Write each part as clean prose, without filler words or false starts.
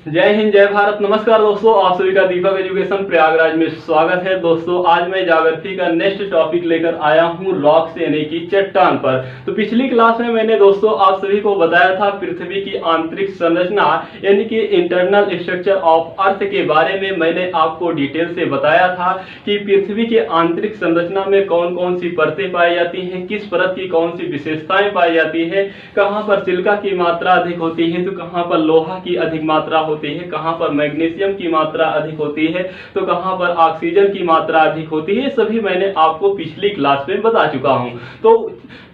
जय हिंद, जय भारत। नमस्कार दोस्तों, आप सभी का दीपक एजुकेशन प्रयागराज में स्वागत है। दोस्तों, आज मैं ज्योग्राफी का नेक्स्ट टॉपिक लेकर आया हूं रॉक्स यानी कि चट्टान पर। तो पिछली क्लास में मैंने दोस्तों आप सभी को बताया था पृथ्वी की आंतरिक संरचना यानी कि इंटरनल स्ट्रक्चर ऑफ अर्थ के बारे में। मैंने आपको डिटेल से बताया था कि पृथ्वी के आंतरिक संरचना में कौन कौन सी परतें पाई जाती हैं, किस परत की कौन सी विशेषताएं पाई जाती है, कहाँ पर सिलिका की मात्रा अधिक होती है तो कहाँ पर लोहा की अधिक मात्रा होती है, कहां पर मैग्नीशियम की मात्रा अधिक होती है तो कहां पर ऑक्सीजन की मात्रा अधिक होती है। सभी मैंने आपको पिछली क्लास में बता चुका हूं। तो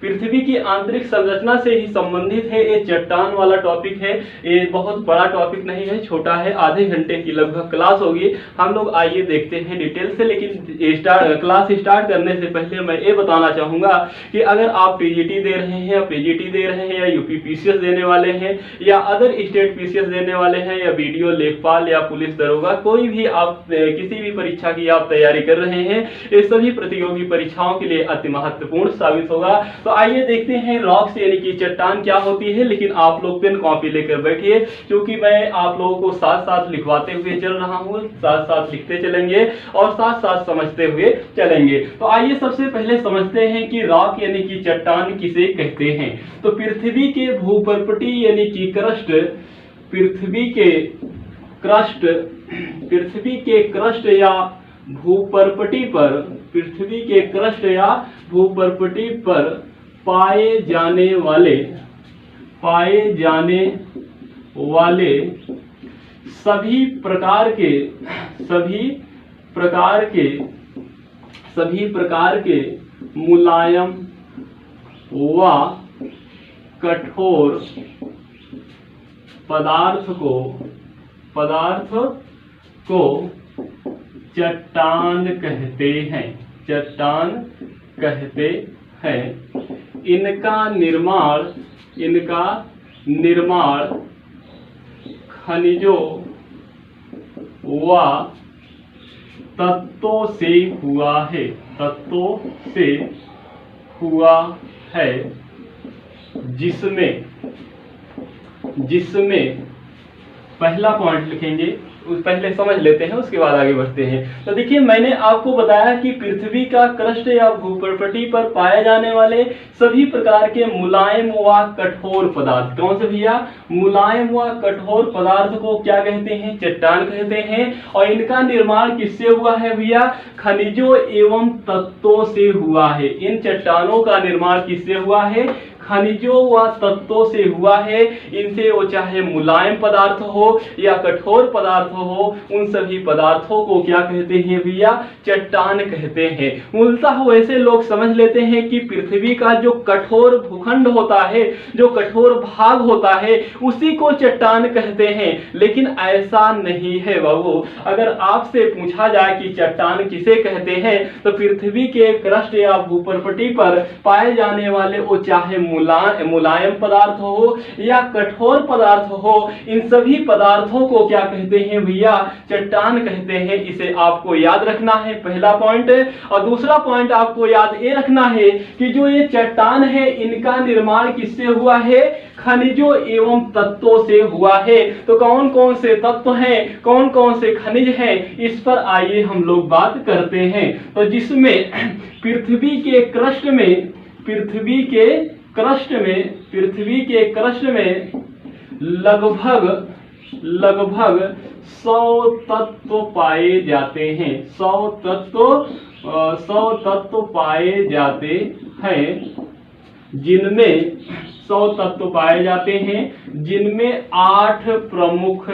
पृथ्वी की आंतरिक संरचना से ही संबंधित है ये चट्टान वाला टॉपिक है। ये बहुत बड़ा टॉपिक नहीं है, छोटा है, आधे घंटे की लगभग क्लास होगी। हम लोग आइए देखते हैं डिटेल से। लेकिन क्लास स्टार्ट करने से पहले मैं ये बताना चाहूंगा कि अगर आप टीजीटी दे रहे हैं या पीजीटी दे रहे हैं या यूपी पीसीएस देने वाले हैं या अदर स्टेट पीसीएस देने वाले हैं या बीडीओ, लेखपाल या पुलिस दरोगा, कोई भी आप किसी भी परीक्षा की आप तैयारी कर रहे हैं, ये सभी प्रतियोगी परीक्षाओं के लिए अति महत्वपूर्ण साबित होगा। तो आइए देखते हैं रॉक्स यानी कि चट्टान क्या होती है। लेकिन आप लोग पेन कॉपी लेकर बैठिए, क्योंकि मैं आप लोगों को साथ साथ लिखवाते हुए चल रहा हूं, साथ साथ लिखते चलेंगे और साथ साथ समझते हुए चलेंगे। तो आइए सबसे पहले समझते हैं कि रॉक यानी कि चट्टान किसे कहते हैं। तो पृथ्वी के भूपर्पटी यानी कि क्रस्ट, पृथ्वी के क्रस्ट या भूपर्पटी पर, पृथ्वी के क्रस्ट या भूपर्पटी पर पाए जाने वाले सभी प्रकार के मुलायम व कठोर पदार्थ को चट्टान कहते हैं। इनका निर्माण खनिजों व तत्वों से हुआ है, जिसमें पहला पॉइंट लिखेंगे, पहले समझ लेते हैं उसके बाद आगे बढ़ते हैं। तो देखिए, मैंने आपको बताया कि पृथ्वी का क्रस्ट या भूपर्पटी पर पाए जाने वाले सभी प्रकार के मुलायम व कठोर पदार्थ, कौन से भैया, मुलायम व कठोर पदार्थ को क्या कहते हैं, चट्टान कहते हैं। और इनका निर्माण किससे हुआ है भैया, खनिजों एवं तत्वों से हुआ है। इन चट्टानों का निर्माण किससे हुआ है, खनिजों व तत्वों से हुआ है। इनसे वो चाहे मुलायम पदार्थ हो या कठोर पदार्थ हो, उन सभी पदार्थों को क्या कहते हैं भैया, चट्टान कहते हैं। मूलतः वैसे लोग समझ लेते हैं कि पृथ्वी का जो कठोर भूखंड होता है, जो कठोर भाग होता है, उसी को चट्टान कहते हैं। लेकिन ऐसा नहीं है बाबू। अगर आपसे पूछा जाए कि चट्टान किसे कहते हैं, तो पृथ्वी के क्रस्ट या भूपर्पटी पर पाए जाने वाले वो चाहे मुलायम पदार्थ हो या कठोर पदार्थ हो, इन सभी पदार्थों को क्या कहते हैं भैया, चट्टान कहते हैं। इसे आपको याद रखना है, पहला पॉइंट। और दूसरा पॉइंट आपको याद ये रखना है कि जो ये चट्टान है, इनका निर्माण किससे हुआ है, खनिजों एवं तत्वों से हुआ है। तो कौन कौन से तत्व हैं, कौन कौन से खनिज हैं, इस पर आइए हम लोग बात करते हैं। तो जिसमें पृथ्वी के क्रस्ट में लगभग 100 तत्व पाए जाते हैं। 100 तत्व पाए जाते हैं, जिनमें 8 प्रमुख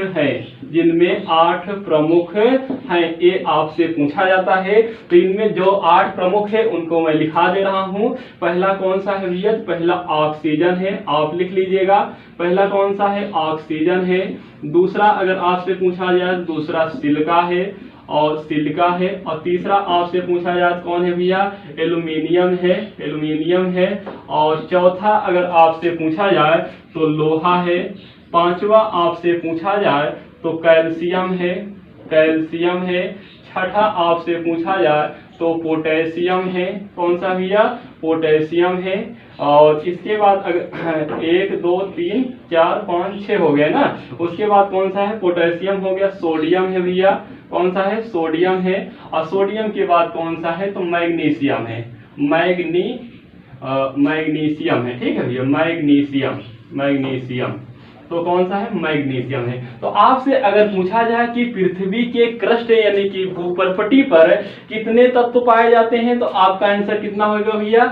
हैं। ये आपसे पूछा जाता है। तो इनमें जो 8 प्रमुख है उनको मैं लिखा दे रहा हूं। पहला कौन सा है भैया, पहला ऑक्सीजन है, आप लिख लीजिएगा। पहला कौन सा है, ऑक्सीजन है। दूसरा अगर आपसे पूछा जाए, दूसरा सिलिका है और तीसरा आपसे पूछा जाए कौन है भैया, एल्यूमिनियम है। और चौथा अगर आपसे पूछा जाए तो लोहा है। पांचवा आपसे पूछा जाए तो कैल्शियम है। छठा आपसे पूछा जाए तो पोटेशियम है। कौन सा भैया? पोटेशियम है। और इसके बाद अगर 1 2 3 4 5 6 हो गया ना, उसके बाद कौन सा है? पोटेशियम हो गया। सोडियम है भैया। कौन सा है? सोडियम है। और सोडियम के बाद कौन सा है? तो मैग्नीशियम है। मैग्नीशियम है। ठीक है भैया, मैग्नीशियम। तो कौन सा है? मैग्नीशियम है। तो आपसे अगर पूछा जाए कि पृथ्वी के क्रस्ट यानी कि भूपरपटी पर कितने तत्व पाए जाते हैं, तो आपका आंसर कितना होगा भैया?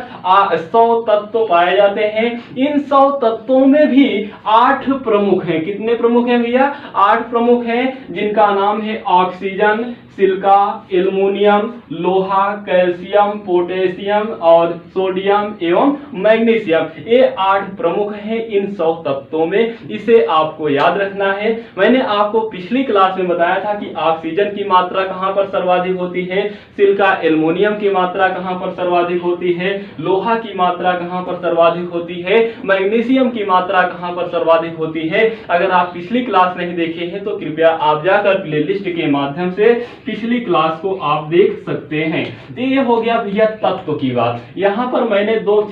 100 तत्व पाए जाते हैं। इन 100 तत्वों में भी 8 प्रमुख हैं। कितने प्रमुख हैं भैया? 8 प्रमुख हैं, जिनका नाम है ऑक्सीजन, सिलिका, एल्युमिनियम, लोहा, कैल्शियम, पोटेशियम और सोडियम एवं मैग्नीशियम। ये 8 प्रमुख हैं इन 100 तत्वों में। इसे आपको याद रखना है। मैंने आपको पिछली क्लास में बताया था कि ऑक्सीजन की मात्रा कहां पर सर्वाधिक होती है, सिलिका एल्युमिनियम की मात्रा कहां पर सर्वाधिक होती है, लोहा की मात्रा कहां पर सर्वाधिक होती है, मैग्नीशियम की मात्रा कहां पर सर्वाधिक होती है। अगर आप पिछली क्लास नहीं देखे हैं तो कृपया आप जाकर प्लेलिस्ट के माध्यम से पिछली क्लास को आप देख सकते हैं। तो ये हो गया भैया तत्व की बात। यहां पर मैंने 2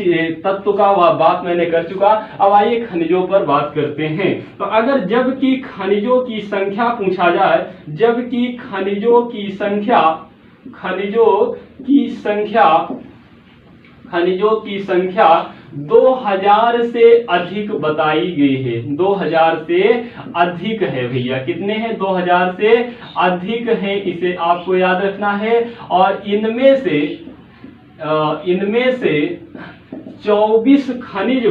तत्व का बात मैंने कर चुका। अब आइए खनिजों पर बात करते हैं। तो अगर जबकि खनिजों की संख्या पूछा जाए, जबकि खनिजों की संख्या 2000 से अधिक बताई गई है। 2000 से अधिक है भैया। कितने हैं? 2000 से अधिक है। इसे आपको याद रखना है। और इनमें से 24 खनिज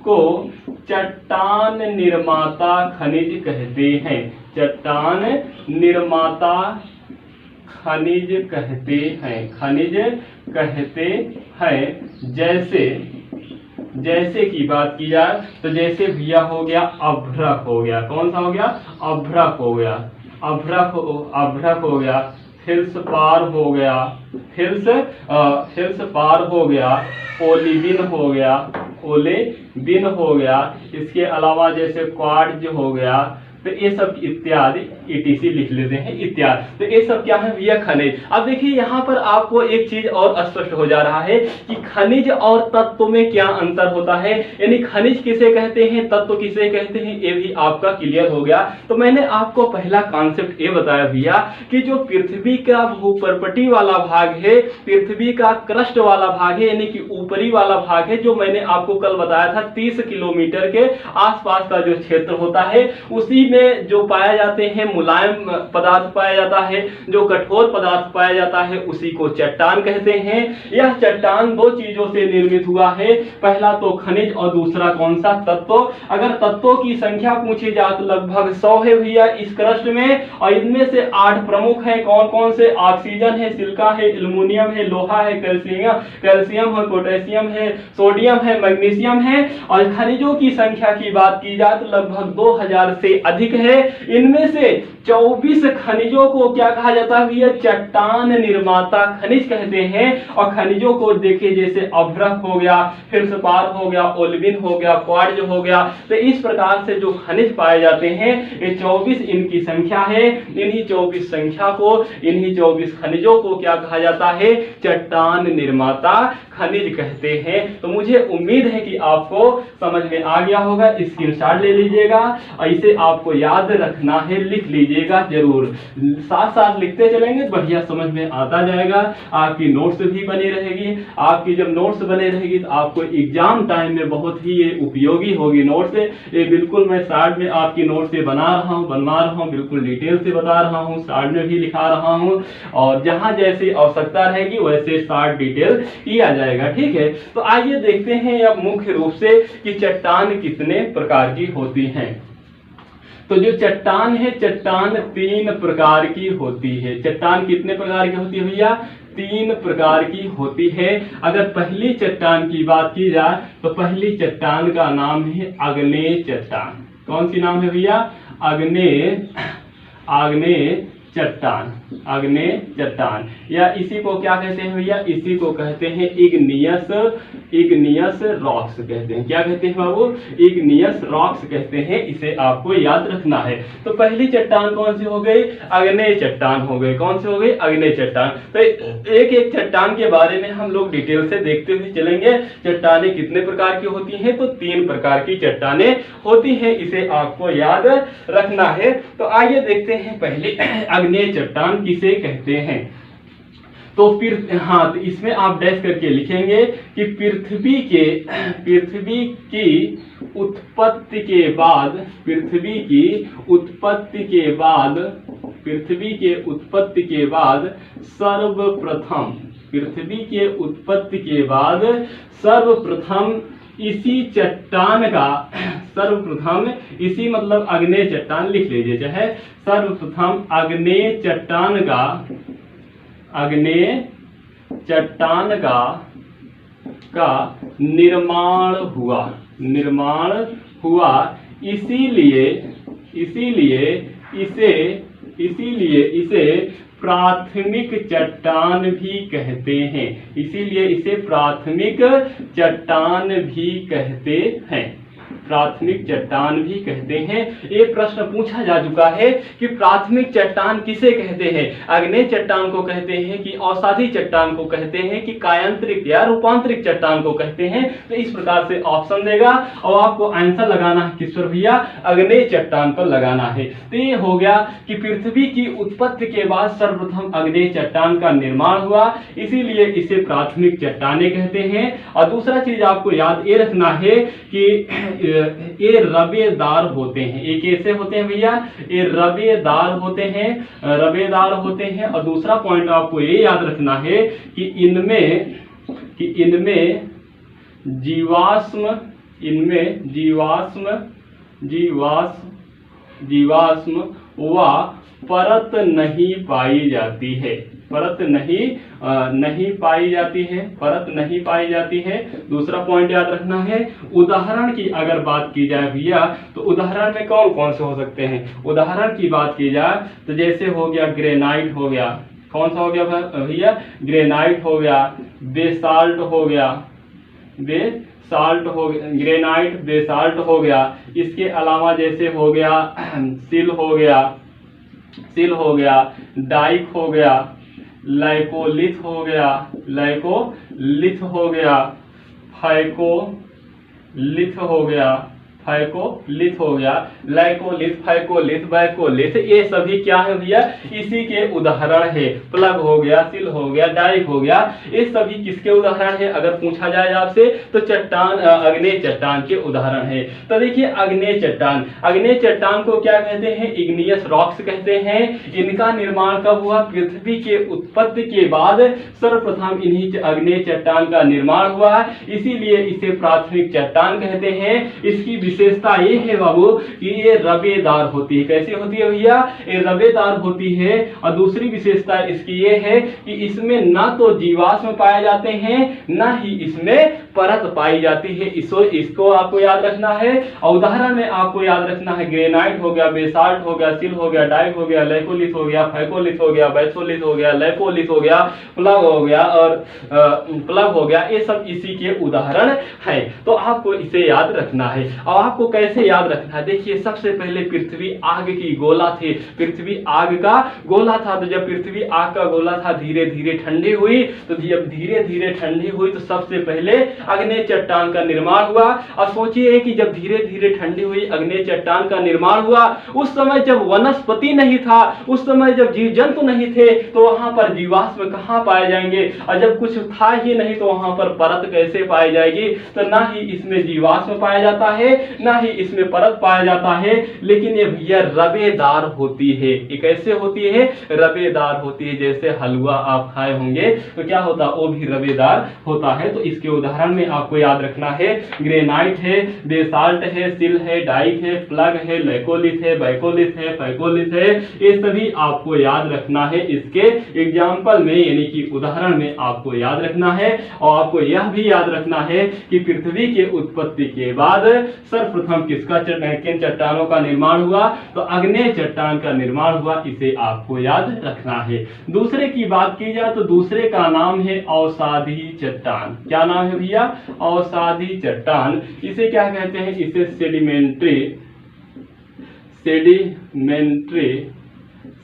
को चट्टान निर्माता खनिज कहते हैं। चट्टान निर्माता खनिज कहते हैं। जैसे की बात की जाए तो जैसे भैया हो गया अभ्रक हो गया। कौन सा हो गया? अभ्रक हो गया। फिल्सपार हो गया, ओलेबिन हो गया। इसके अलावा जैसे क्वार्ट्ज हो गया। तो ये सब इत्यादि ETC लिख लेते हैं इत्यादि। तो ये सब क्या है भैया? खनिज। अब देखिए यहाँ पर आपको एक चीज और स्पष्ट हो जा रहा है कि खनिज और तत्व में क्या अंतर होता है, यानी खनिज किसे कहते हैं, तत्व किसे कहते हैं, ये भी आपका क्लियर हो गया। तो मैंने आपको पहला कॉन्सेप्ट ये बताया भैया कि जो पृथ्वी का भूपरपटी वाला भाग है, पृथ्वी का क्रस्ट वाला भाग है, यानी कि ऊपरी वाला भाग है, जो मैंने आपको कल बताया था 30 किलोमीटर के आसपास का जो क्षेत्र होता है, उसी में जो पाए जाते हैं मुलायम पदार्थ पाया जाता है, जो कठोर पदार्थ पाया जाता है, उसी को चट्टान कहते हैं। यह चट्टान 2 चीजों से निर्मित हुआ है। पहला तो खनिज और दूसरा कौन सा? तत्व। अगर तत्वों की संख्या पूछी जाए तो लगभग 100 है भैया इस क्रस्ट में। और इनमें से 8 प्रमुख हैं। कौन कौन से? ऑक्सीजन है, सिलिका है, एल्युमिनियम है, लोहा है, कैल्शियम है, पोटेशियम है, सोडियम है, मैग्नीशियम है। और खनिजों की संख्या की बात की जाए तो लगभग 2000 से अधिक है। इनमें से 24 खनिजों को क्या कहा जाता है भैया? चट्टान निर्माता खनिज कहते हैं। और खनिजों को देखिए जैसे अभ्रक हो गया, फिल्सपार हो गया, ओलेबिन हो गया, क्वार्ट्ज हो गया। तो इस प्रकार से जो खनिज पाए जाते हैं ये 24 इनकी संख्या है। इन्हीं 24 खनिजों को क्या कहा जाता है? चट्टान निर्माता खनिज कहते हैं। तो मुझे उम्मीद है कि आपको समझ में आ गया होगा। स्क्रीनशॉट ले लीजिएगा और इसे आपको याद रखना है, लिख लीजिएगा जरूर। साथ साथ लिखते चलेंगे, बढ़िया समझ में आता जाएगा। आपकी नोट्स भी बनी रहेगी। आपकी जब नोट्स बने रहेगी तो आपको एग्जाम टाइम में बहुत ही ये उपयोगी होगी नोट्स। ये बिल्कुल मैं शार्ट में आपकी नोट्स से बनवा रहा हूँ, बिल्कुल डिटेल से बता रहा हूँ, शार्ट में भी लिखा रहा हूँ। और जहां जैसी आवश्यकता रहेगी वैसे शार्ट डिटेल किया जाएगा। ठीक है, तो आइए देखते हैं अब मुख्य रूप से कि चट्टान कितने प्रकार की होती हैं। तो जो चट्टान है, चट्टान 3 प्रकार की होती है। चट्टान कितने प्रकार की होती है भैया? 3 प्रकार की होती है। अगर पहली चट्टान की बात की जाए तो पहली चट्टान का नाम है आग्नेय चट्टान। कौन सी नाम है भैया? आग्नेय चट्टान, आग्नेय चट्टान, या इसी को क्या कहते हैं भैया, इसी को कहते हैं इग्नियस रॉक्स कहते हैं। क्या कहते हैं बाबू, इग्नियस रॉक्स कहते हैं। इसे आपको याद रखना है। तो पहली चट्टान कौन सी हो गई, आग्नेय चट्टान हो गई। कौन सी हो गई, आग्नेय चट्टान। तो एक एक चट्टान के बारे में हम लोग डिटेल से देखते हुए चलेंगे। चट्टानें कितने प्रकार की होती हैं, तो 3 प्रकार की चट्टानें होती हैं, इसे आपको याद रखना है। तो आइए देखते हैं पहले आग्नेय चट्टान किसे कहते हैं। तो फिर हाँ, तो इसमें आप डैश करके लिखेंगे कि पृथ्वी की उत्पत्ति के बाद सर्वप्रथम इसी चट्टान का, सर्वप्रथम इसी मतलब आग्नेय चट्टान लिख लीजिए, चाहे सर्वप्रथम आग्नेय चट्टान का निर्माण हुआ। इसीलिए इसे प्राथमिक चट्टान भी कहते हैं। इसीलिए इसे प्राथमिक चट्टान भी कहते हैं। प्राथमिक चट्टान भी कहते हैं। एक प्रश्न पूछा जा चुका है कि प्राथमिक चट्टान किसे कहते हैं, आग्नेय चट्टान को कहते हैं कि अवसादी चट्टान को कहते हैं कि कायांतरिक या रूपांतरिक चट्टान को कहते हैं। तो इस प्रकार से ऑप्शन देगा और आपको आंसर लगाना है किस पर भैया, आग्नेय चट्टान पर लगाना है। तो ये हो गया कि पृथ्वी की उत्पत्ति के बाद सर्वप्रथम आग्नेय चट्टान का निर्माण हुआ, इसीलिए इसे प्राथमिक चट्टानें कहते हैं। और दूसरा चीज आपको याद ये रखना है कि ये रबेदार होते हैं। ये कैसे होते हैं भैया, ये रबेदार होते हैं। और दूसरा पॉइंट आपको ये याद रखना है कि इनमें जीवाश्म व परत नहीं पाई जाती है। परत नहीं पाई जाती है। दूसरा पॉइंट याद रखना है। उदाहरण की अगर बात की जाए भैया, तो उदाहरण में कौन कौन से हो सकते हैं। उदाहरण की बात की जाए तो जैसे हो गया ग्रेनाइट हो गया, कौन सा हो गया भैया, ग्रेनाइट हो गया, बेसाल्ट हो गया, ग्रेनाइट बेसाल्ट हो गया। इसके अलावा जैसे हो गया सिल हो गया, डाइक हो गया, लाइकोलिथ हो गया, लाइकोलिथ, बैकोलिथ, ये सभी क्या है भैया, इसी के उदाहरण है। प्लग हो गया, सिल हो गया, डाइक हो गया, ये सभी किसके उदाहरण है अगर पूछा जाए आपसे, तो चट्टान, आग्नेय चट्टान के उदाहरण है। तो देखिए आग्नेय चट्टान को क्या कहते हैं, इग्नियस रॉक्स कहते हैं। इनका निर्माण कब हुआ, पृथ्वी के उत्पत्ति के बाद सर्वप्रथम इन्हीं आग्नेय चट्टान का निर्माण हुआ, इसीलिए इसे प्राथमिक चट्टान कहते हैं। इसकी विशेषता ये है बाबू कि ये रबेदार होती है। कैसी होती है भैया, ये रबेदार होती है। और दूसरी विशेषता इसकी ये है कि इसमें ना तो जीवाश्म पाए जाते हैं, ना ही इसमें परत पाई जाती है। इसको आपको याद रखना है। और उदाहरण में आपको याद रखना है ग्रेनाइट हो गया, बेसाल्ट हो गया, सिल हो गया, डाइक हो गया, लाइकोलिथ हो गया, फैकोलिथ हो गया, बैसोलिथ हो गया, लैपोलिथ हो गया, प्लग हो गया और प्लग हो गया, ये सब इसी के उदाहरण है। तो आपको इसे याद रखना है। और आपको कैसे याद रखना है, देखिए सबसे पहले पृथ्वी आग की गोला थी, पृथ्वी आग का गोला था। तो जब पृथ्वी आग का गोला था, धीरे धीरे ठंडी हुई, तो जब धीरे धीरे ठंडी हुई तो सबसे पहले आग्नेय चट्टान का निर्माण हुआ। और सोचिए कि जब धीरे धीरे ठंडी हुई, आग्नेय चट्टान का निर्माण हुआ, उस समय जब वनस्पति नहीं था, उस समय जब जीव जंतु नहीं थे, तो वहां पर जीवाश्म कहां पाए जाएंगे। और जब कुछ था ही नहीं तो वहां पर परत कैसे पाई जाएगी। तो ना ही इसमें जीवाश्म पाया जाता है, ना ही इसमें परत पाया जाता है, लेकिन ये भैया रबेदार होती है। ये कैसे होती है, रबेदार होती है। जैसे हलवा आप खाए होंगे तो क्या होता है, वो भी रबेदार होता है। तो इसके उदाहरण में आपको याद रखना है ग्रेनाइट है, बेसाल्ट है, सिल है, डाइक है, प्लग है, लैकोलिथ है, बैकोलिथ है, फैकोलिथ है, ये सभी आपको याद रखना है। इसके एग्जाम्पल में यानी कि उदाहरण में आपको याद रखना है। और आपको यह भी याद रखना है कि पृथ्वी के उत्पत्ति के बाद सर्वप्रथम किन चट्टानों का निर्माण हुआ, तो आग्नेय चट्टान का निर्माण हुआ, इसे आपको याद रखना है। दूसरे की बात की जाए तो दूसरे का नाम है अवसादी चट्टान। क्या नाम है भैया? अवसादी चट्टान। इसे क्या कहते हैं? इसे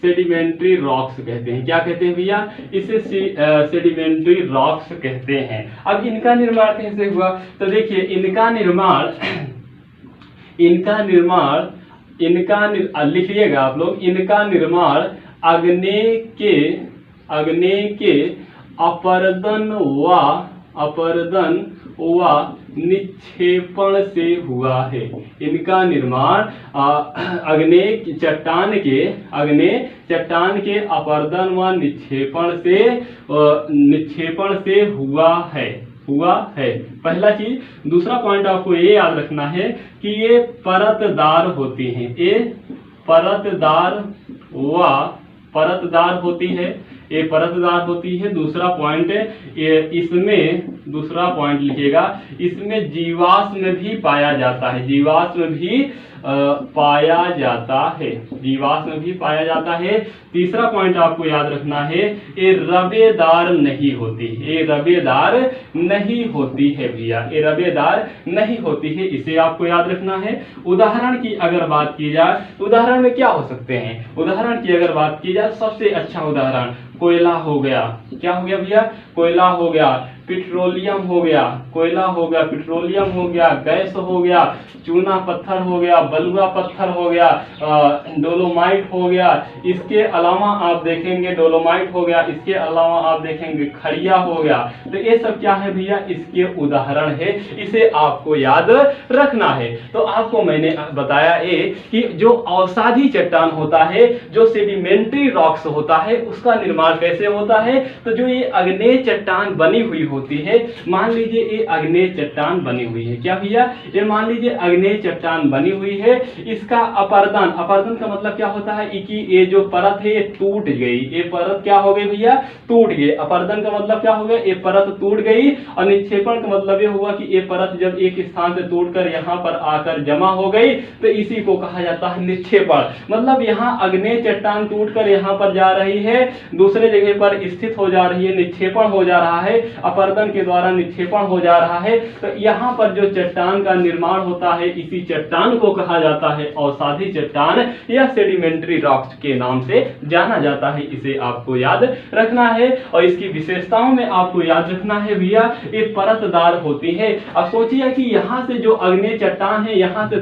सेडिमेंट्री रॉक्स कहते हैं। क्या कहते हैं भैया? इसे सेडिमेंट्री रॉक्स कहते हैं। अब इनका निर्माण कैसे हुआ? तो देखिए इनका निर्माण लिखिएगा आप लोग। इनका निर्माण आग्नेय के अपरदन व निक्षेपण से हुआ है। इनका निर्माण आग्नेय चट्टान के अपरदन व निक्षेपण से हुआ है। पहला चीज। दूसरा पॉइंट आपको ये याद रखना है कि ये परतदार होती हैं। ये परतदार होती है। दूसरा पॉइंट इसमें, दूसरा पॉइंट लिखिएगा, इसमें जीवाश्म भी पाया जाता है। जीवाश्म भी पाया जाता है। तीसरा पॉइंट आपको याद रखना है, ये रबेदार नहीं होती है भैया। ये रबेदार नहीं होती है, इसे आपको याद रखना है। उदाहरण की अगर बात की जाए, उदाहरण में क्या हो सकते हैं? उदाहरण की अगर बात की जाए, सबसे अच्छा उदाहरण कोयला हो गया। क्या हो गया भैया? कोयला हो गया, पेट्रोलियम हो गया, कोयला हो गया, पेट्रोलियम हो गया, गैस हो गया, चूना पत्थर हो गया, बलुआ पत्थर हो गया, डोलोमाइट हो गया। इसके अलावा आप देखेंगे डोलोमाइट हो गया, इसके अलावा आप देखेंगे खड़िया हो गया। तो ये सब क्या है भैया? इसके उदाहरण है, इसे आपको याद रखना है। तो आपको मैंने बताया ये कि जो अवसादी चट्टान होता है, जो सेडिमेंट्री रॉक्स होता है, उसका निर्माण कैसे होता है? तो जो ये आग्नेय चट्टान बनी हुई होती है, मान लीजिए ये आग्नेय चट्टान बनी हुई है। क्या भैया? ये मान लीजिए आग्नेय चट्टान बनी हुई है। इसका अपरदन का मतलब क्या होता है कि ये जो परत है ये टूट गई। ये परत क्या हो गई भैया? टूट गई। अपरदन का मतलब क्या हो गया? ये परत टूट गई। और निक्षेपण का मतलब ये हुआ कि ये परत जब एक स्थान से टूटकर यहाँ पर आकर जमा हो गई, तो इसी को कहा जाता है निक्षेपण। मतलब यहाँ आग्नेय चट्टान टूटकर यहाँ पर जा रही है, दूसरे जगह पर स्थित हो जा रही है, निक्षेपण हो जा रहा है, अपरदन के द्वारा निक्षेपण हो जा रहा है। तो यहाँ पर जो चट्टान का निर्माण होता है, इसी चट्टान को कहा जाता है अवसादी चट्टान या सेडिमेंट्री रॉक्स के नाम से जाना जाता है। इसे आपको याद रखना है। और इसकी विशेषताओं में आपको याद रखना है भैया, ये परतदार होती है। अब सोचिए कि यहाँ से जो आग्नेय चट्टान है, यहाँ से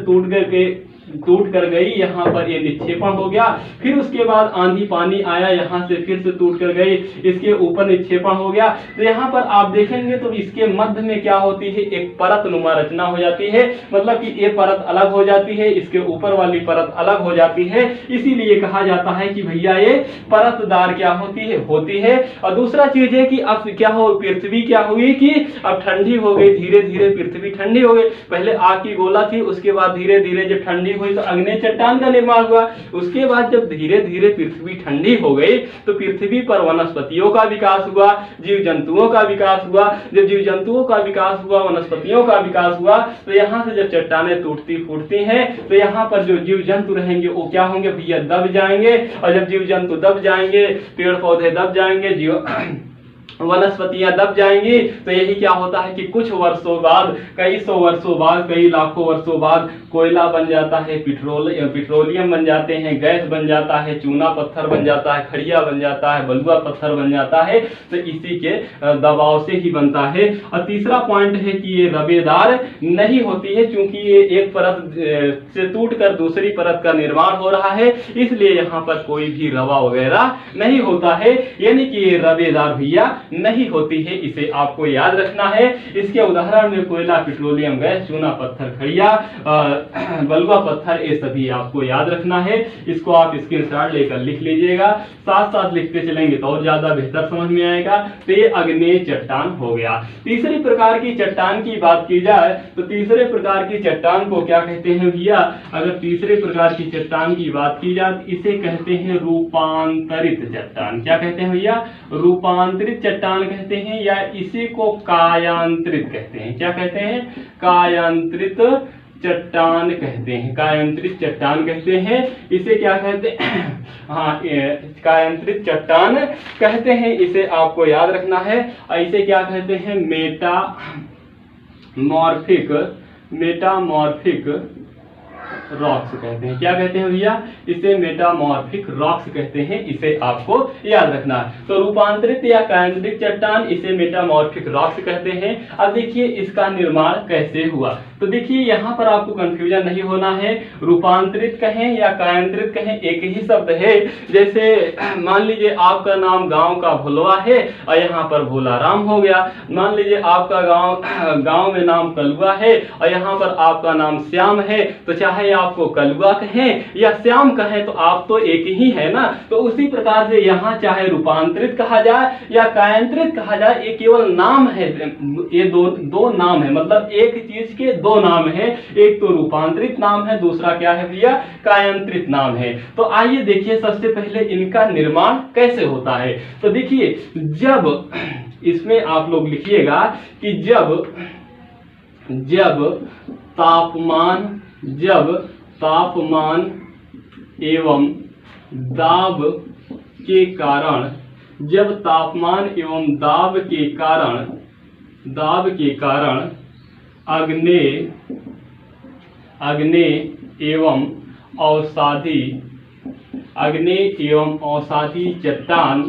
टूट कर गई, यहाँ पर ये निक्षेपण हो गया। फिर उसके बाद आंधी पानी आया, यहाँ से फिर से टूट कर गई, इसके ऊपर निक्षेपण हो गया। तो यहाँ पर आप देखेंगे तो इसके मध्य में क्या होती है? एक परत नुमा रचना हो जाती है। मतलब कि ये परत अलग हो जाती है, इसके ऊपर वाली परत अलग हो जाती है। इसीलिए कहा जाता है कि भैया ये परतदार क्या होती है। और दूसरा चीज है कि अब क्या हो, पृथ्वी क्या हुई कि अब ठंडी हो गई, धीरे धीरे पृथ्वी ठंडी हो गई। पहले आग की गोला थी, उसके बाद धीरे धीरे जब ठंडी हुई तो आग्नेय चट्टान का निर्माण हुआ। उसके बाद जब धीरे धीरे पृथ्वी ठंडी हो गई, तो पृथ्वी पर वनस्पतियों का विकास हुआ, जीव जंतुओं का विकास हुआ। जब जीव जंतुओं का विकास हुआ, वनस्पतियों का विकास हुआ, तो यहाँ से जब चट्टानें टूटती फूटती हैं, तो यहाँ पर जो जीव जंतु रहेंगे वो क्या होंगे भैया? दब जाएंगे। और जब जीव जंतु दब जाएंगे, पेड़ पौधे दब जाएंगे, वनस्पतियां दब जाएंगी, तो यही क्या होता है कि कुछ वर्षों बाद, कई सौ वर्षों बाद, कई लाखों वर्षों बाद कोयला बन जाता है, पेट्रोलियम बन जाते हैं, गैस बन जाता है, चूना पत्थर बन जाता है, खड़िया बन जाता है, बलुआ पत्थर बन जाता है। तो इसी के दबाव से ही बनता है। और तीसरा पॉइंट है कि ये रबेदार नहीं होती है, क्योंकि ये एक परत से टूटकर दूसरी परत का निर्माण हो रहा है, इसलिए यहाँ पर कोई भी रवा वगैरह नहीं होता है। यानी कि ये रबेदार भैया नहीं होती है, इसे आपको याद रखना है। इसके उदाहरण में कोयला, पेट्रोलियम गैस, चूना पत्थर, खड़िया, बलुआ पत्थर, ये सभी आपको याद रखना है। इसको आप स्क्रीनशॉट लेकर लिख लीजिएगा, साथ साथ लिखते चलेंगे तो और ज्यादा बेहतर समझ में आएगा। तो ये आग्नेय चट्टान हो गया। तीसरे प्रकार की चट्टान की बात की जाए तो तीसरे प्रकार की चट्टान को क्या कहते हैं भैया? अगर तीसरे प्रकार की चट्टान की बात की जाए तो इसे कहते हैं रूपांतरित चट्टान। क्या कहते हैं भैया? रूपांतरित चट्टान कहते हैं, या इसी को कायांतरित कहते हैं। क्या कहते हैं? कायांतरित चट्टान कहते हैं, कायांतरित चट्टान कहते हैं। इसे क्या कहते हैं? हाँ, कायांतरित चट्टान कहते हैं, इसे आपको याद रखना है। और इसे क्या कहते हैं? मेटामॉर्फिक रॉक्स कहते हैं। क्या कहते हैं भैया? इसे मेटामॉर्फिक रॉक्स कहते हैं, इसे आपको याद रखना है। तो रूपांतरित या कायांतरित चट्टान, इसे मेटामॉर्फिक रॉक्स कहते हैं। अब देखिए इसका निर्माण कैसे हुआ। तो देखिए यहाँ पर आपको कंफ्यूजन नहीं होना है, रूपांतरित कहें या कायांतरित कहें एक ही शब्द है। जैसे मान लीजिए आपका नाम गांव का भुलवा है और यहाँ पर भोलाराम हो गया। मान लीजिए आपका गांव में नाम कलुआ है और यहाँ पर आपका नाम श्याम है, तो चाहे आपको कलुआ कहें या श्याम कहें तो आप तो एक ही है ना। तो उसी प्रकार से यहाँ चाहे रूपांतरित कहा जाए या कायांतरित कहा जाए, ये केवल नाम है, ये दो नाम है, मतलब एक चीज के दो नाम है। एक तो रूपांतरित नाम है, दूसरा क्या है भैया? कायांतरित नाम है। तो आइए देखिए सबसे पहले इनका निर्माण कैसे होता है। तो देखिए जब इसमें आप लोग लिखिएगा कि जब तापमान एवं दाब के कारण, जब तापमान एवं दाब के कारण अग्नेय एवं अवसादी चट्टान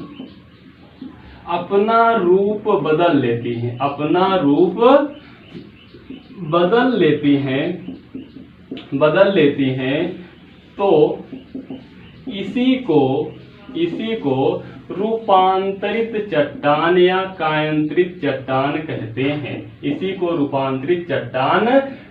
अपना रूप बदल लेती हैं, बदल लेती हैं, तो इसी को रूपांतरित चट्टान या कायांतरित चट्टान कहते हैं। इसी को रूपांतरित चट्टान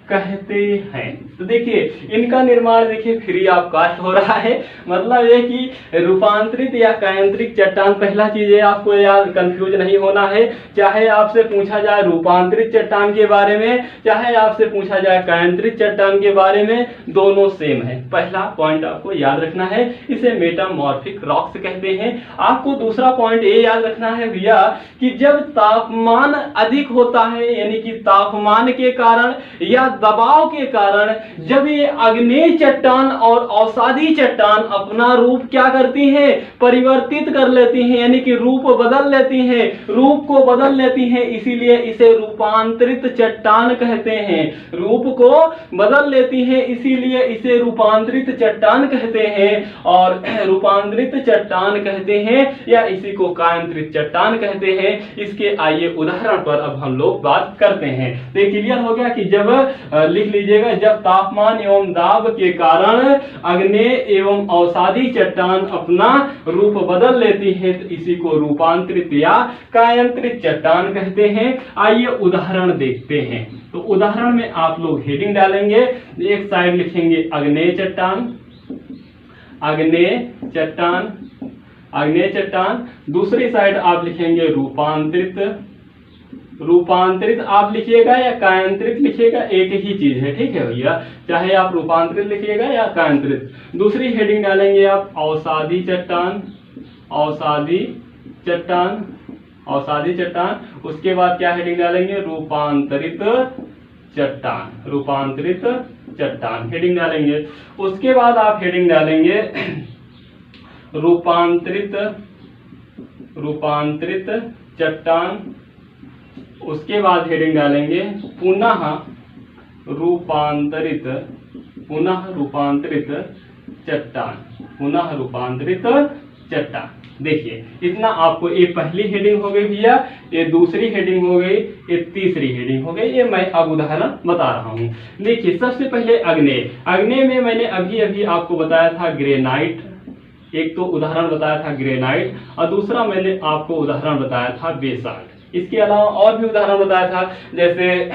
कहते हैं। तो देखिए इनका निर्माण देखिए फ्री ऑफ कास्ट हो रहा है। मतलब ये कि रूपांतरित या कायांतरित चट्टान, पहला चीज है आपको याद, कंफ्यूज नहीं होना है। चाहे आपसे पूछा जाए रूपांतरित चट्टान के बारे में, चाहे आपसे पूछा जाए कायांतरित चट्टान के बारे में, दोनों सेम है। पहला पॉइंट आपको याद रखना है, इसे मेटामॉर्फिक रॉक्स कहते हैं। आपको दूसरा पॉइंट ये याद रखना है भैया कि जब तापमान अधिक होता है, यानी कि तापमान के कारण या दबाव के कारण, जब ये आग्नेय चट्टान और अवसादी चट्टान अपना रूप क्या करती हैं? परिवर्तित कर लेती हैं, यानी कि रूप बदल लेती हैं, रूप को बदल लेती हैं, इसीलिए इसे रूपांतरित चट्टान कहते हैं। रूप को बदल लेती हैं, इसीलिए इसे रूपांतरित चट्टान कहते हैं। और रूपांतरित चट्टान कहते हैं या इसी को कायांतरित चट्टान कहते हैं। इसके आइए उदाहरण पर अब हम लोग बात करते हैं। तो क्लियर हो गया कि जब लिख लीजिएगा, जब तापमान एवं दाब के कारण अग्नेय एवं अवसादी चट्टान अपना रूप बदल लेती है, तो इसी को रूपांतरित या कायांतरित चट्टान कहते हैं। आइए उदाहरण देखते हैं। तो उदाहरण में आप लोग हेडिंग डालेंगे, एक साइड लिखेंगे अग्नेय चट्टान, दूसरी साइड आप लिखेंगे रूपांतरित आप लिखिएगा या कायांतरित लिखिएगा, एक ही चीज है, ठीक है भैया। चाहे आप रूपांतरित लिखिएगा या कायांतरित। दूसरी हेडिंग डालेंगे आप अवसादी चट्टान। उसके बाद क्या हेडिंग डालेंगे? रूपांतरित चट्टान हेडिंग डालेंगे। उसके बाद आप हेडिंग डालेंगे रूपांतरित चट्टान। उसके बाद हेडिंग डालेंगे पुनः रूपांतरित चट्टान। देखिए इतना आपको, ये पहली हेडिंग हो गई भैया, ये दूसरी हेडिंग हो गई, ये तीसरी हेडिंग हो गई। ये मैं अब उदाहरण बता रहा हूँ। देखिए सबसे पहले अग्नेय में मैंने अभी आपको बताया था ग्रेनाइट, एक तो उदाहरण बताया था ग्रेनाइट और दूसरा मैंने आपको उदाहरण बताया था बेसाल्ट। इसके अलावा और भी उदाहरण बताया था, जैसे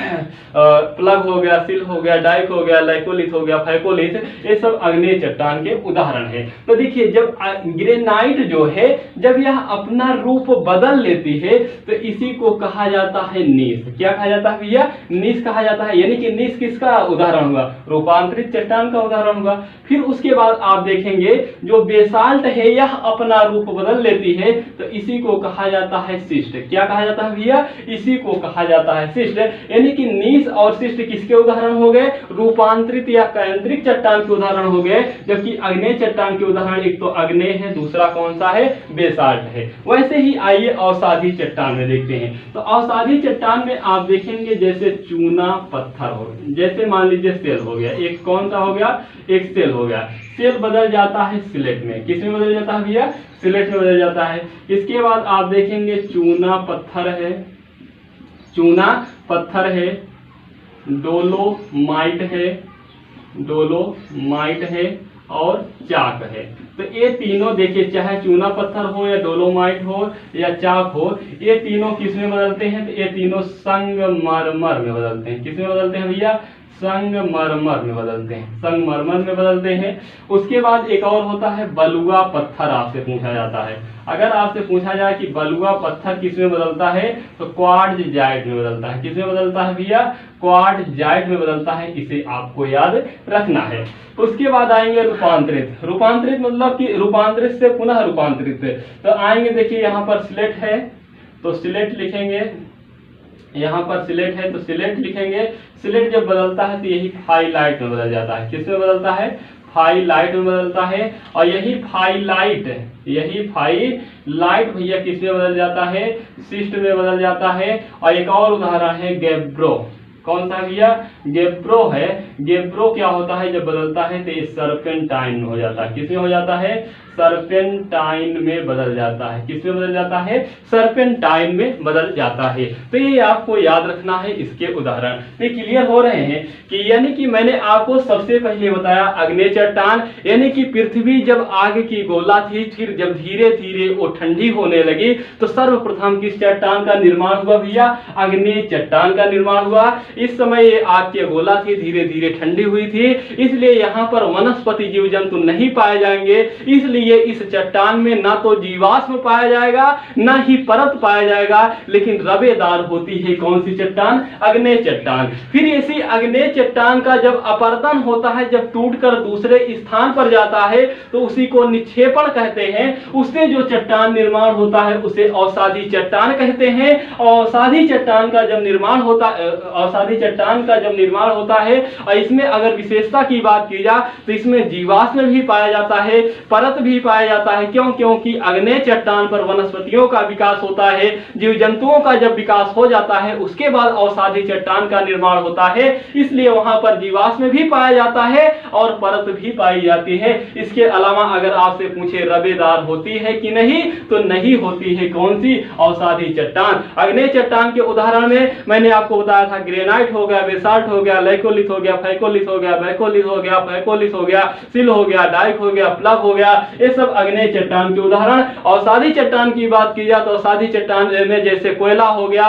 प्लग हो गया, सिल हो गया, डाइक हो गया, लाइकोलिथ हो गया, फाइकोलिथ, ये सब अग्नेय चट्टान के उदाहरण है। तो देखिए जब ग्रेनाइट जो है, जब यह अपना रूप बदल लेती है, तो इसी को कहा जाता है नीस। क्या कहा जाता है भैया? नीस कहा जाता है। यानी कि नीस किसका उदाहरण हुआ? रूपांतरित चट्टान का उदाहरण हुआ। फिर उसके बाद आप देखेंगे जो बेसाल्ट है, यह अपना रूप बदल लेती है, तो इसी को कहा जाता है शिस्ट। क्या कहा जाता है जाता है भैया, इसी को कहा जाता है शिस्ट। यानी कि नीस और शिस्ट किसके उदाहरण हो गए, रूपांतरित या कायांतरित चट्टान के उदाहरण हो गए। जबकि अग्नेय चट्टान के उदाहरण एक तो अग्नेय है, दूसरा कौन सा है, बेसाल्ट है। वैसे ही आइए अवसादी चट्टान में देखते हैं। तो अवसादी चट्टान में आप देखेंगे जैसे चूना पत्थर हो, जैसे मान लीजिए सेल हो गया, एक कौन सा हो गया, एक सेल हो गया। सेल बदल जाता है सिलेट में, किस में बदल जाता है भैया, सिलेट में बदल जाता है। इसके बाद आप देखेंगे चूना पत्थर है, चूना पत्थर है, डोलोमाइट है, डोलोमाइट है और चाक है। तो ये तीनों देखिए, चाहे चूना पत्थर हो या डोलोमाइट हो या चाक हो, ये तीनों किस में बदलते हैं, तो ये तीनों संगमरमर में बदलते हैं। किस में बदलते हैं भैया, संगमरमर में बदलते हैं, संगमरमर में बदलते हैं। उसके बाद एक और होता है बलुआ पत्थर, आपसे पूछा जाता है। अगर आपसे पूछा जाए कि बलुआ पत्थर किस में बदलता है, तो क्वार्ट्ज़ाइट में बदलता है। किस में बदलता है भैया, क्वार्ट्ज़ाइट में बदलता है, इसे आपको याद रखना है। उसके बाद आएंगे रूपांतरित। रूपांतरित मतलब कि रूपांतरित से पुनः रूपांतरित। तो आएंगे, देखिए यहाँ पर स्लेट है तो स्लेट लिखेंगे, यहाँ पर सिलेट है तो सिलेट लिखेंगे। सिलेट जब बदलता है तो यही फाइलाइट में बदल जाता है। किस में बदलता है, फाइलाइट में बदलता है। और यही फाइलाइट भैया किस में बदल जाता है, शिस्ट में बदल जाता है। और एक और उदाहरण है गेब्रो। कौन सा भैया, गेब्रो है। गेब्रो क्या होता है, जब बदलता है तो ये सर्पेंटाइन में हो जाता है। किस में हो जाता है, सर्पेंटाइन में बदल जाता है। किस में बदल जाता है, सर्पेंटाइन में बदल जाता है। तो ये आपको याद रखना है इसके उदाहरण। ये क्लियर हो रहे हैं कि यानी कि मैंने आपको सबसे पहले बताया अग्नेय चट्टान, यानी कि पृथ्वी जब आग की गोला थी, फिर जब धीरे धीरे वो ठंडी होने लगी तो सर्वप्रथम किस चट्टान का निर्माण हुआ भैया, अग्नेय चट्टान का निर्माण हुआ। इस समय ये आग की गोला थी, धीरे धीरे ठंडी हुई थी, इसलिए यहाँ पर वनस्पति जीव जंतु नहीं पाए जाएंगे। इसलिए इस चट्टान में ना तो जीवाश्म पाया जाएगा, ना ही परत पाया जाएगा, लेकिन रवेदार होती है कौन सी चट्टान, अग्नेय चट्टान। फिर इसी अग्नेय चट्टान का जब अपरदन होता है, जब टूटकर दूसरे स्थान पर जाता है, तो उसी को निक्षेपण कहते हैं। उससे जो चट्टान निर्माण होता है उसे अवसादी चट्टान कहते हैं। अवसादी चट्टान का जब निर्माण होता है, अवसादी चट्टान का जब निर्माण होता है, और इसमें अगर विशेषता की बात की जाए तो इसमें जीवाश्म भी पाया जाता है, परत भी पाया जाता है। क्यों, क्योंकि अग्नेय चट्टान पर वनस्पतियों का विकास होता है, जीव जंतुओं का जब विकास हो जाता है उसके बाद अवसादी चट्टान का निर्माण होता है, इसलिए वहां पर जीवाश्म भी पाया जाता है और परत भी पाई जाती है। इसके अलावा अगर आपसे पूछे रवेदार होती है कि नहीं, तो नहीं होती है। कौन सी, अवसादी चट्टान। अग्नेय चट्टान के उदाहरण में मैंने आपको बताया था, ग्रेनाइट हो गया, बेसाल्ट हो गया, लैकोलिथ हो गया, फैकोलिथ हो गया, बैकोलिथ हो गया, फैकोलिथ हो गया, सिल हो गया, डाइक हो गया, प्लग हो गया, ये सब अग्नेय चट्टान के उदाहरण। अवसादी चट्टान की बात की जाए तो अवसादी चट्टान में जैसे कोयला हो गया,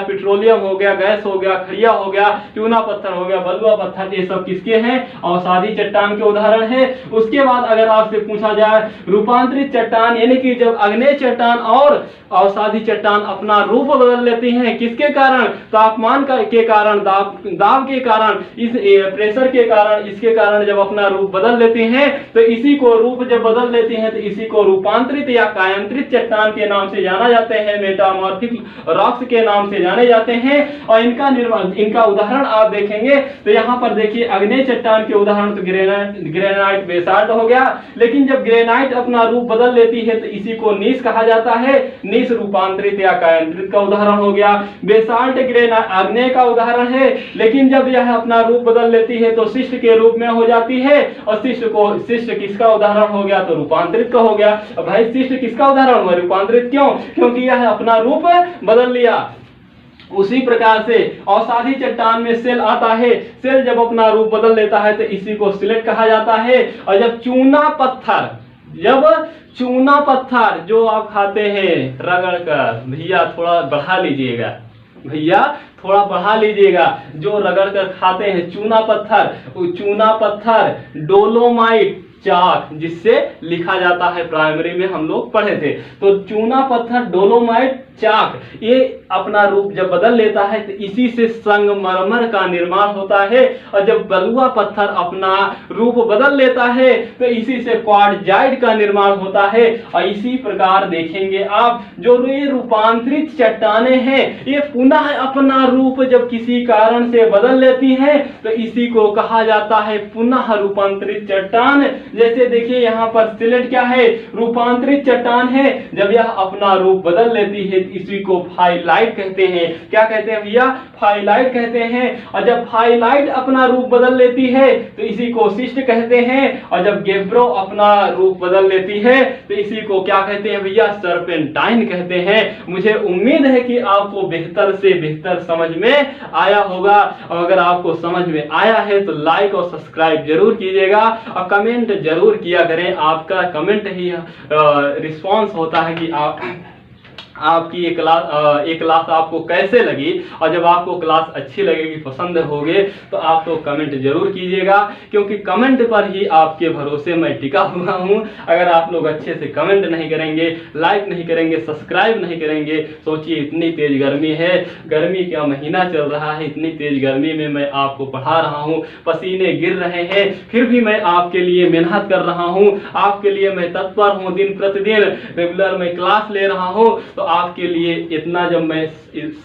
पेट्रोलियम हो गया, गैस हो गया, खड़िया हो गया, चूना पत्थर हो गया, बलुआ पत्थर, ये सब किसके हैं, अवसादी चट्टान के उदाहरण है। उसके बाद अगर आपसे पूछा जाए रूपांतरित चट्टान, यानी कि जब अग्नेय चट्टान और अवसादी चट्टान अपना रूप बदल लेती हैं, किसके कारण, तापमान के कारण, दाब के कारण, इस प्रेशर के कारण, इसके कारण जब अपना रूप बदल लेती हैं, तो इसी को रूप जब बदल लेती हैं तो इसी को रूपांतरित या कायांतरित चट्टान के नाम से जाना जाते हैं, मेटामॉर्फिक रॉक्स के नाम से जाने जाते हैं। और इनका उदाहरण आप देखेंगे तो यहाँ पर देखिए अग्नेय चट्टान के उदाहरण तो ग्रेनाइट, बेसाल्ट हो गया। लेकिन जब ग्रेनाइट अपना रूप बदल लेती है तो इसी को नीस कहा जाता है, नीस रूपांतरित या कायांतरित का उदाहरण हो गया। बेसाल्ट अग्नेय का उदाहरण है, लेकिन जब यह अपना रूप बदल लेती है तो शिष्ट के रूप में हो जाती है। और शिष्ट किसका उदाहरण हो गया, तो रूपांतरित का हो गया। भाई शिष्ट किसका उदाहरण हुआ, रूपांतरित, क्यों, क्योंकि यह अपना रूप बदल लिया। उसी प्रकार से अवसादी चट्टान में सेल आता है, सेल जब अपना रूप बदल लेता है तो इसी को सिलेट कहा जाता है। और जब चूना पत्थर जो आप खाते हैं रगड़ कर, भैया थोड़ा बढ़ा लीजिएगा, जो रगड़ कर खाते हैं चूना पत्थर, डोलोमाइट, चाक, जिससे लिखा जाता है, प्राइमरी में हम लोग पढ़े थे। तो चूना पत्थर, डोलोमाइट, चाक, ये अपना रूप जब बदल लेता है तो इसी से संगमरमर का निर्माण होता है। और जब बलुआ पत्थर अपना रूप बदल लेता है तो इसी से क्वार्टजाइट का निर्माण होता है। और इसी प्रकार देखेंगे आप, जो ये रूपांतरित चट्टाने हैं ये पुनः अपना रूप जब किसी कारण से बदल लेती हैं तो इसी को कहा जाता है पुनः रूपांतरित चट्टान। जैसे देखिए यहाँ पर सिलेट क्या है, रूपांतरित चट्टान है। जब यह अपना रूप बदल लेती है इसी को फाइलाइट कहते हैं। क्या कहते हैं भैया, फाइलाइट कहते हैं। और जब फाइलाइट अपना रूप बदल लेती है तो इसी को शिस्ट कहते हैं। और जब गेब्रो अपना रूप बदल लेती है तो इसी को क्या कहते हैं भैया, सर्पेंटाइन कहते हैं। मुझे उम्मीद है कि आपको बेहतर से बेहतर समझ में आया होगा। और अगर आपको समझ में आया है तो लाइक और सब्सक्राइब जरूर कीजिएगा और कमेंट जरूर किया करें। आपका कमेंट ही रिस्पॉन्स होता है कि आपकी ये क्लास आपको कैसे लगी। और जब आपको क्लास अच्छी लगेगी, पसंद होगी, तो आप तो कमेंट जरूर कीजिएगा, क्योंकि कमेंट पर ही आपके भरोसे मैं टिका हुआ हूँ। अगर आप लोग अच्छे से कमेंट नहीं करेंगे, लाइक नहीं करेंगे, सब्सक्राइब नहीं करेंगे, सोचिए इतनी तेज गर्मी है, गर्मी का महीना चल रहा है, इतनी तेज गर्मी में मैं आपको पढ़ा रहा हूँ, पसीने गिर रहे हैं, फिर भी मैं आपके लिए मेहनत कर रहा हूँ, आपके लिए मैं तत्पर हूँ, दिन प्रतिदिन रेगुलर मैं क्लास ले रहा हूँ। तो आपके लिए इतना जब मैं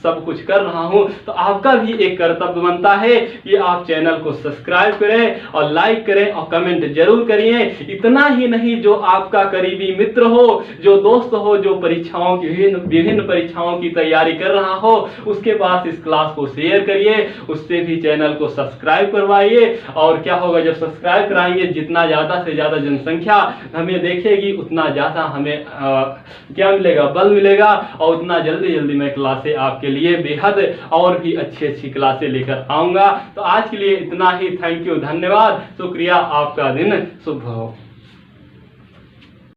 सब कुछ कर रहा हूं तो आपका भी एक कर्तव्य बनता है कि आप चैनल को सब्सक्राइब करें और लाइक करें और कमेंट जरूर करिए। इतना ही नहीं, जो आपका करीबी मित्र हो, जो दोस्त हो, जो परीक्षाओं की विभिन्न परीक्षाओं की तैयारी कर रहा हो, उसके पास इस क्लास को शेयर करिए, उससे भी चैनल को सब्सक्राइब करवाइए। और क्या होगा, जब सब्सक्राइब कराएंगे, जितना ज्यादा से ज्यादा जनसंख्या हमें देखेगी उतना ज्यादा हमें क्या मिलेगा, बल मिलेगा। और उतना जल्दी जल्दी मैं क्लासें आपके लिए बेहद और भी अच्छी अच्छी क्लासें लेकर आऊंगा। तो आज के लिए इतना ही। थैंक यू, धन्यवाद, शुक्रिया, आपका दिन शुभ हो।